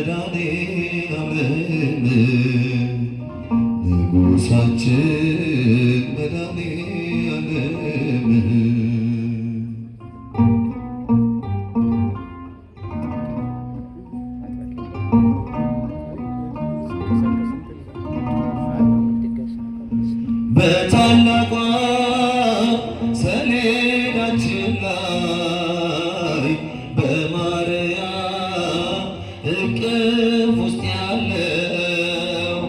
መድኃኔዓለም ንጉሣችን መድኃኔዓለም በታላቋ ሰሌዳችን ላይ በማርያም እቅፍ ውስጥ ያለው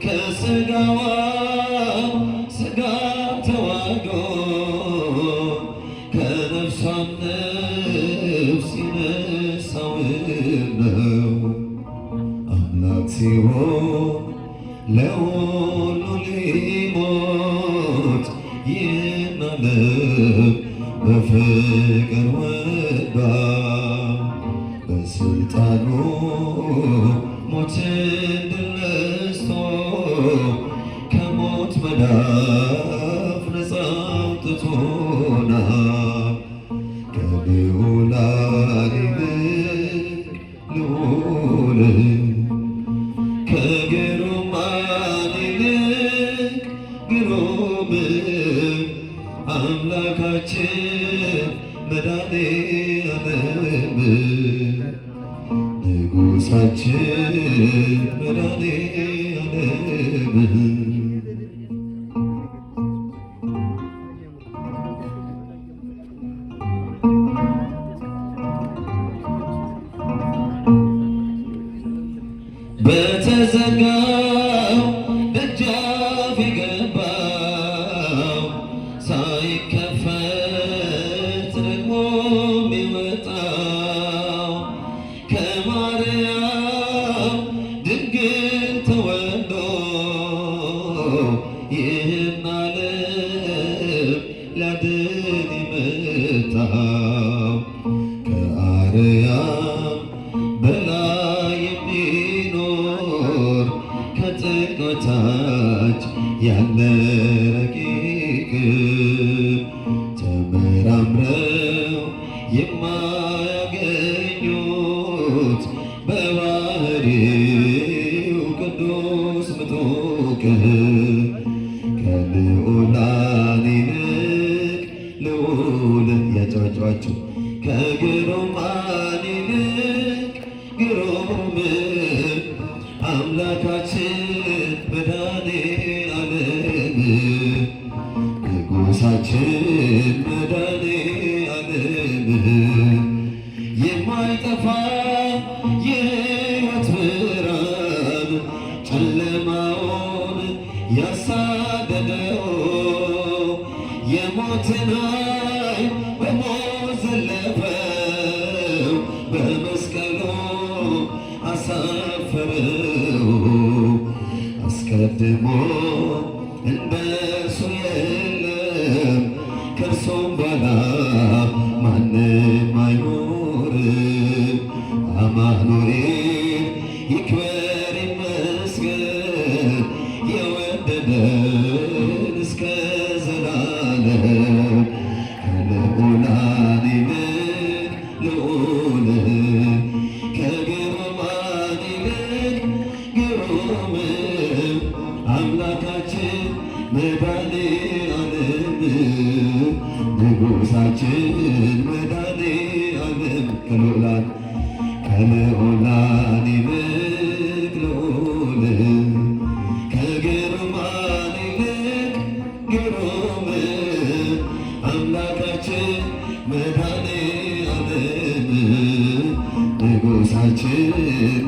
ከሥጋዋ ሥጋ ተዋህዶ ከነፍሷም ነፍስ የነሳው ነው። አምላክ ሲሆን ለሁሉ ሊሞት ይህን ዓለም በፍቅር ወዳ በስልጣኑ ሞትን ድል ነስቶ ከሞት መዳፍ ነፃ አውጥቶናል። ከልዑላን ይልቅ ልዑል ከግሩማን ይልቅ ግሩም አምላካችን መድኃኔዓለም ንጉሣችን መድኃኔዓለም በተዘጋው ደጃፍ የገባው ሳይከፈት ደግሞ የሚወጣው ከማርያም ድንግል ተወልዶ ይህን ዓለም ሊያድን የመጣው ከአርያም በላይ የሚኖር ከጥልቅ በታች ያለ ረቂቅ ተመራምረው የማያገኙት በባህሪው ቅዱስ ምጡቅ ከልዑላን ይልቅ ልዑል ያጨዋጨዋችሁ ከግሩማን ይልቅ ግሩም አምላካችን መድኃኔዓለም ንጉሣችን መድኃኔዓለም የማይጠፋ የሕይወት ብርሃን ጨለማውን ያሳደደው የሞትን ኃይል በሞት ዘለፈው በመስቀሉ አሳፈረው። አስቀድሞ እንደሱ የለም ከእርሱም በኋላ ማንም አይኖርም። አማኑኤል ይክበር ይመስገን የወደደን እስከ ዘላለም ከልዑላን ይልቅ ልዑል ከግሩማን ይልቅ ግሩም አምላካችን መድኃኔዓለም ንጉሣችን መድኃኔዓለም ከልዑላን ይልቅ ልዑል ከግሩማን ይልቅ ግሩም አምላካችን መድኃኔዓለም ንጉሣችን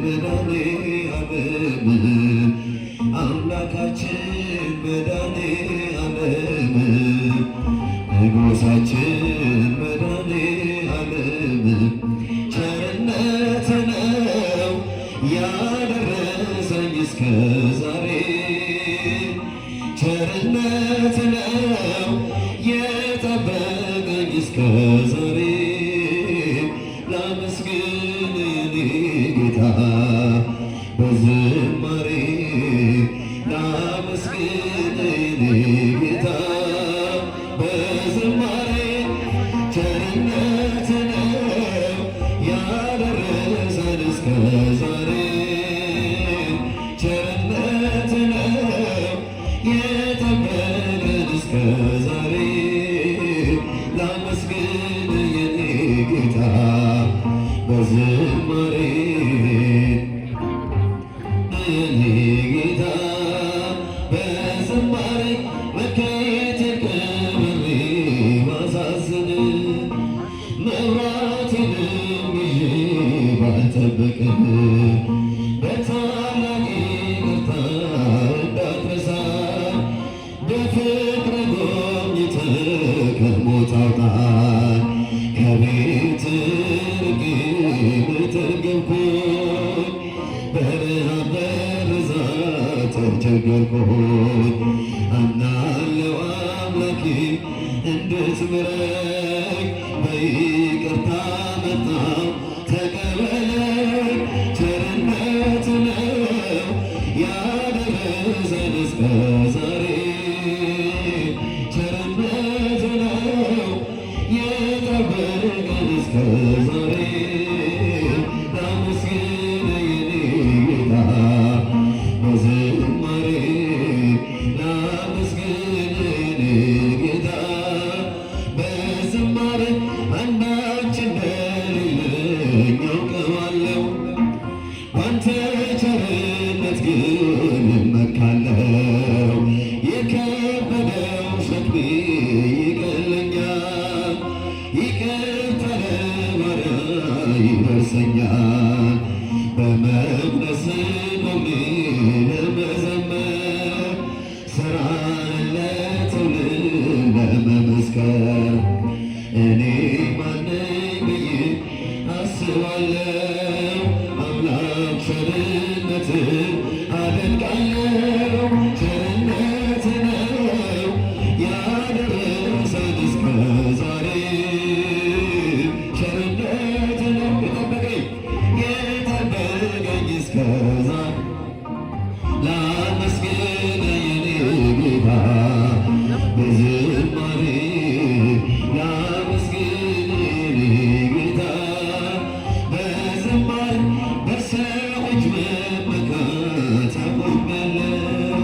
መድኃኔዓለም አምላካችን መድኃኔዓለም ንጉሣችን መድኃኔዓለም ቸርነት ነው ያደረሰኝ እስከ ዛሬ ቸርነት ነው የጠበቀኝ እስከ ዛሬ ላመስግን የኔ ጌታ በዝማሬ ላመስግን የኔ ጌታ በዝማሬ ቸርነት ነው ያደረሰን እስከ እስከ ዛሬ ቸርነት ነው የጠበቀን እስከ ዛሬ ላመስግን የኔ ጌታ በዝማሬ የኔ ጌታ በዝማሬ መከየትን ቀብሬ ማሳዝን መብራቴንም ይዤ ባልጠብቅህ በታላቅ ይቅርታ እንዳትረሳ በፍቅር ጎብኝተህ ከሞት አውጣኝ ከቤትህ ርቄ ተረገምኩኝ በረሃብ በርዛት ተቸገርኩኝ አምናለሁ አምላኬ እንድትምረኝ በይቅርታ መጣሁ ተቀበለኝ ቸርነት ነው ያደረሰን እስከ ዛሬ ቸርነት ነው የጠበቀን እስከ ዛሬ ላመስግን የኔ ጌታ በዝማሬ ላመስግን የኔ ጌታ በዝማሬ አንዳች እንደሌለኝ አውቀዋለሁ ባንተ ቸርነት ግን እመካለሁ የከበደው ሸክሜ ይቀለኛል ይቅርታ ለባሪያ ይደርሰኛል በመቅደስ ቆሜ ለመዘመር ሥራህን ለትውልድ ለመመስከር እኔ ማን ነኝ ብዬ አስባለሁ አምላክ ቸርነትን አደንቃለሁ ቸርነት ነው ያደረሰን እስከ ዛሬ ቸርነት ነው የጠበቀኝ እስከ ዛሬ ላመስግን የኔ ጌታ በዝማሬ ላመስግን የኔ ጌታ በዝማሬ በሰዎች መመካት አቆሜያለሁ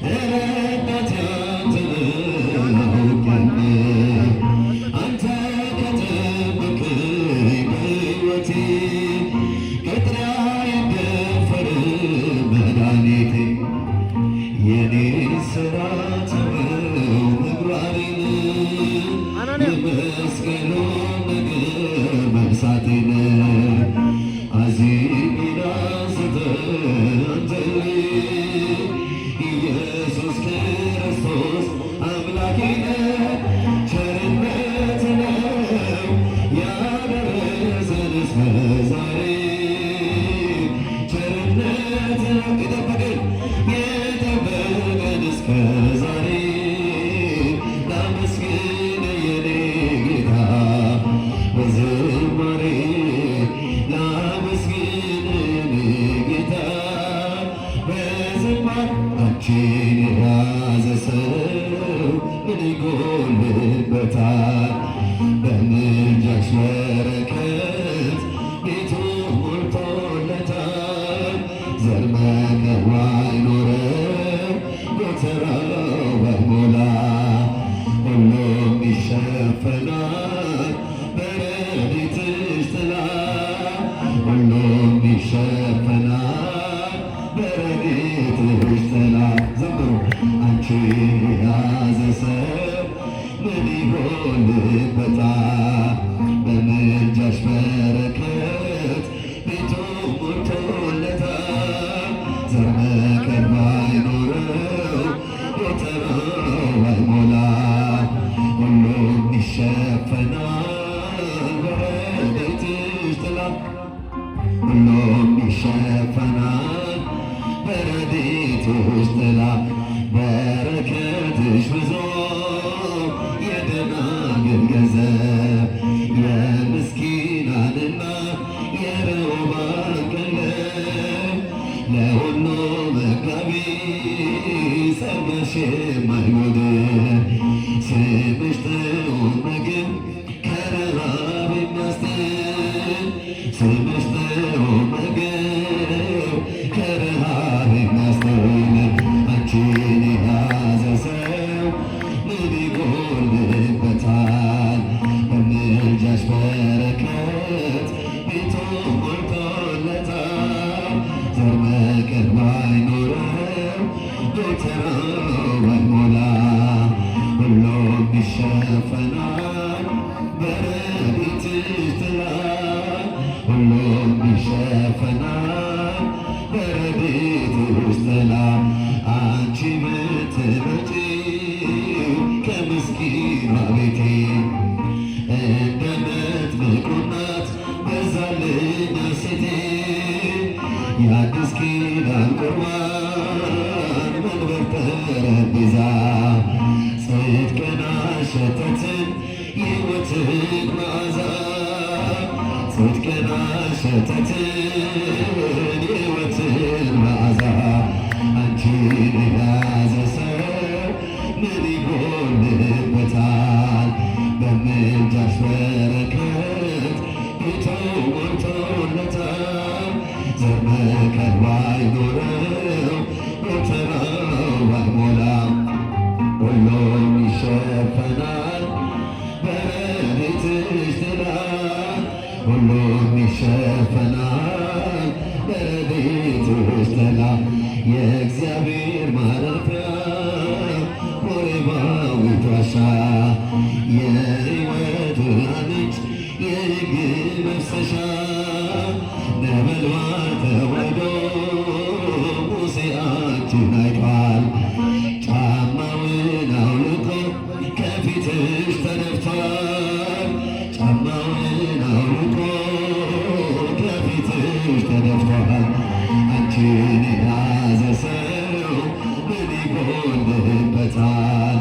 ረዳቴ አንተ ነህ አውቄያለሁ አንተ ከጠበቅኸኝ በሕይወቴ ቅጥሬ አይደፈርም መድኃኒቴ የኔ ሥራ ተወው ምግባሬን የመስቀሉን ነገር መርሳቴን አዜሜን አንስተህ አንተልኝ ኢየሱስ ክርስቶስ አምላኬ ነህ ቸርነት ነው ያደረሰን እስከ ዛሬ ቸርነት ነው የጠበቀን እስከ ዛሬ ላመስግን የኔ ጌታ በዝማሬ ላመስግን የኔ ጌታ በዝማሬ አንቺን የያዘ ሰው ምን ይጎልበታል በምልጃሽ በረከት ቤቱ ሞልቶለታል ዘር መከር አይኖረው ጎተራው ባይሞላ ሁሉም ይሸፈናል በረድኤትሽ ጥላ ሁሉም ይሸፈናል በረድኤትሽ ጥላ ዘምሩ አንቺን የያዘ ሰው ምን ይጎልበታል በምልጃሽ በረከት ቤቱ ሞልቶለታል ዘር መከር ባይኖረው ጎተራው ባይሞላ ሁሉም ይሸፈናል በረድኤትሽ ጥላ ሁሉም ይሸፈናል በረድኤትሽ ጥላ በረከትሽ ብዙ የደናግል ገንዘብ የምስኪናንና የርሑባን ቀለብ ለሁሉ መጋቢ ጸጋሽ የማይጎድል ስምሽ ጥዑም ምግብ ከረሃብ የሚያስጥል ስምሽ ጥዑም ምግብ ጎተራው ባይሞላ ሁሉም ይሸፈናል በረድኤትሽ ጥላ ሁሉም ይሸፈናል በረድኤትሽ ጥላ አንቺ ብትመጪ ከምስኪኗ ቤቴ እንደምትበቁ እናት በዛልኝ ሐሴቴ የአዲስ ኪዳን ቁርባን መንበር ጠረጴዛ ጽድቅን አሸተትን የሕይወትን መዓዛ ጽድቅን አሸተትን የሕይወትን መዓዛ አንቺን የያዘ ሰው ምን ይጎልበታል? በምልጃሽ በረከት ቤቱ ሞልቶለታል። ዘር መከር ባይኖረው ጎተራው ባይሞላም ሁሉም ይሸፈናል በረድኤትሽ ጥላ ሁሉም ይሸፈናል በረድኤትሽ ጥላ የእግዚአብሔር ማረፊያ ኮሬባዊት ዋሻ የሕይወት ብርሃን ምንጭ የሕግ መፍሰሻ ነበልባል ተወልዶ ሙሴ አንቺን አይቷል። ጫማውን አውልቆ ከፊትሽ ተደፍቷል። ጫማውን አውልቆ ከፊትሽ ተደፍቷል። አንቺን የያዘ ሰው ምን ይጎልበታል?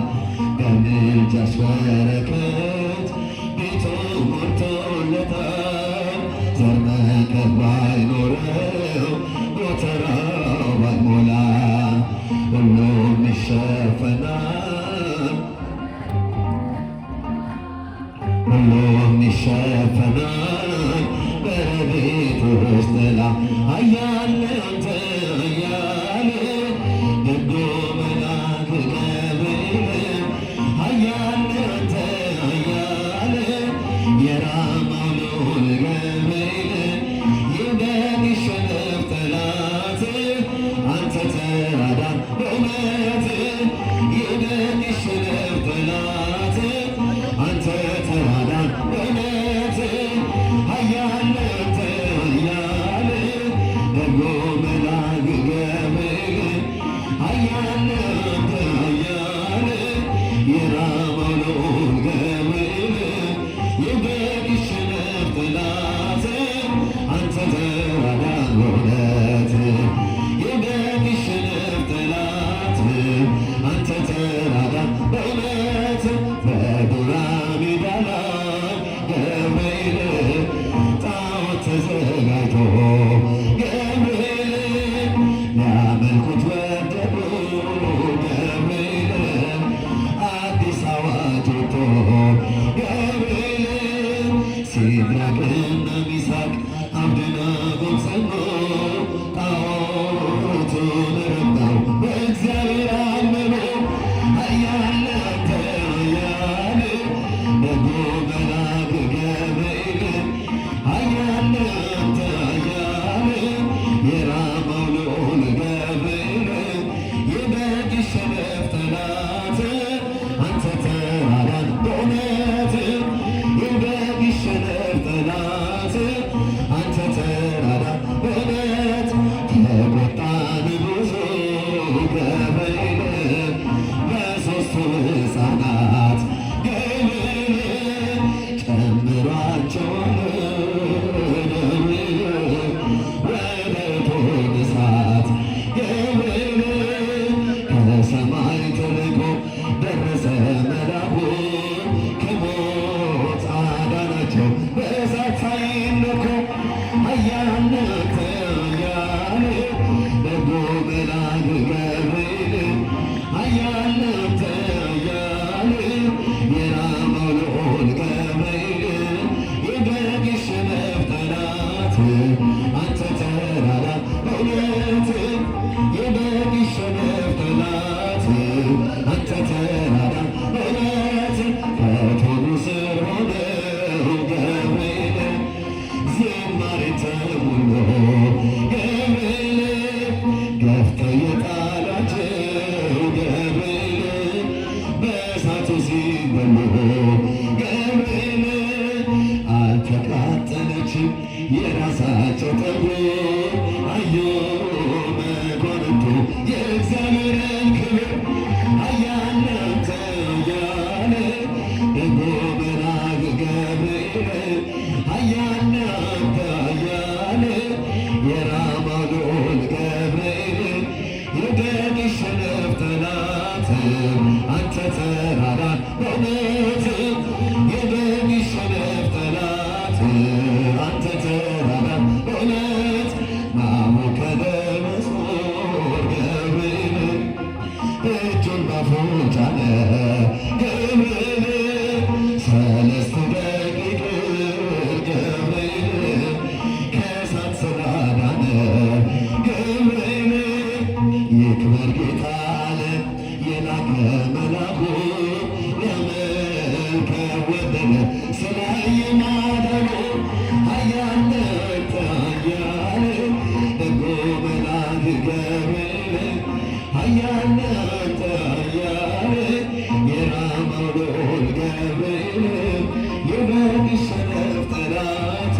በምልጃሽ በረከት ቤቱ ሞልቶለታል። ዘር መከር ባይኖረው ጎተራው ባይሞላ ሁሉም ይሸፈናል ሁሉም ይሸፈናል በረድኤትሽ ጥላ ኃያል አንተ ኃያል ደጉ መልአክ ገብርኤል ኃያል አንተ ኃያል የራማው ልዑል ገብርኤል ይውደቅ ይሸነፍ ጠላት አንተ ተራዳን በእውነት ይውደቅ ይሸነፍ ጠላት አንተ ተራዳን በእውነት ኃያል አንተ ኃያል ደጉ መልአክ ተራራ በእውነት የሚሸነፍ ጠላት አንተ ተራራ በእውነት ናቡከደነፆር ገብርኤል እጁን ባፉ ጫነ ገብርኤል ሰለስቱ ደቂቅ ገብርኤል ከእሳት ስር አዳነ ገብርኤል ይክበር ጌታ አለ የላከ መልአኩ ሊያመልከው ወደደ ስላየ ማዳኑ ኃያል ነህ ኃያል ደጎ መልአክ ገብርኤል ኃያል ነህ ኃያል የራማው ልዑል ገብርኤል የሚሸነፍ ጠላት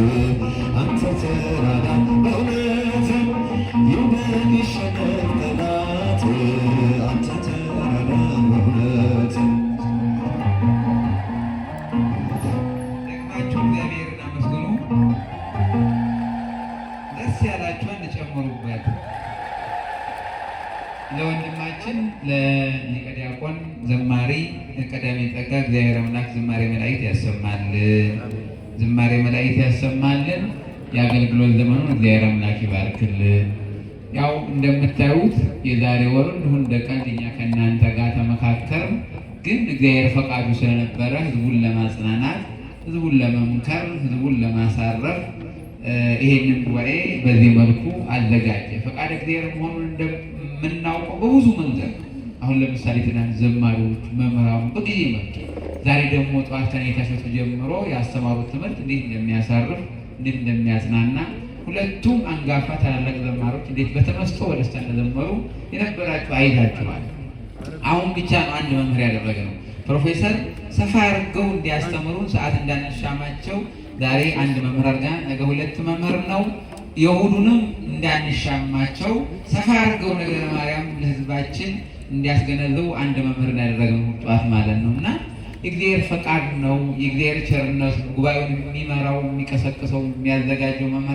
አንተ ተራዳ በእውነት የሚሸነፍ ጠላት አንተ ተራዳ በእውነት። ደግማችሁ እግዚአብሔርን አመስግኑ። ደስ ያላችኋን ጨምሩበት። ለወንድማችን ለሊቀ ዲያቆን ዘማሪ ቀዳሜ ጸጋ እግዚአብሔር አምላክ ዝማሬ መላእክት ያሰማልን፣ ዝማሬ መላእክት ያሰማልን። የአገልግሎት ዘመኑን እግዚአብሔር አምላክ ይባርክልን። ያው እንደምታዩት የዛሬ ወር እንዲሁ እንደ ቀልድ እኛ ከእናንተ ጋር ተመካከር፣ ግን እግዚአብሔር ፈቃዱ ስለነበረ ህዝቡን ለማጽናናት፣ ህዝቡን ለመምከር፣ ህዝቡን ለማሳረፍ ይሄንን ጉባኤ በዚህ መልኩ አዘጋጀ። ፈቃድ እግዚአብሔር መሆኑን እንደምናውቀው በብዙ መንገድ አሁን ለምሳሌ ትናንት ዘማሪዎች መምህራኑ በጊዜ መጡ። ዛሬ ደግሞ ጠዋት ከኔታሸቱ ጀምሮ ያስተማሩት ትምህርት እንዴት እንደሚያሳርፍ እንዴት እንደሚያጽናና ሁለቱም አንጋፋ ታላላቅ ዘማሪዎች እንዴት በተመስጦ በደስታ እንደዘመሩ የነበራችሁ አይታችኋል። አሁን ብቻ ነው አንድ መምህር ያደረግነው። ፕሮፌሰር ሰፋ አድርገው እንዲያስተምሩን ሰዓት እንዳንሻማቸው ዛሬ አንድ መምህር አድርገን ነገ ሁለት መምህር ነው የሁሉንም እንዳንሻማቸው ሰፋ አድርገው ነገረ ማርያም ለህዝባችን እንዲያስገነዘቡ አንድ መምህር እንዳደረግነው ጠዋት ማለት ነው። እና የእግዚአብሔር ፈቃድ ነው፣ የእግዚአብሔር ቸርነት ጉባኤውን የሚመራው የሚቀሰቅሰው የሚያዘጋጀው መምህር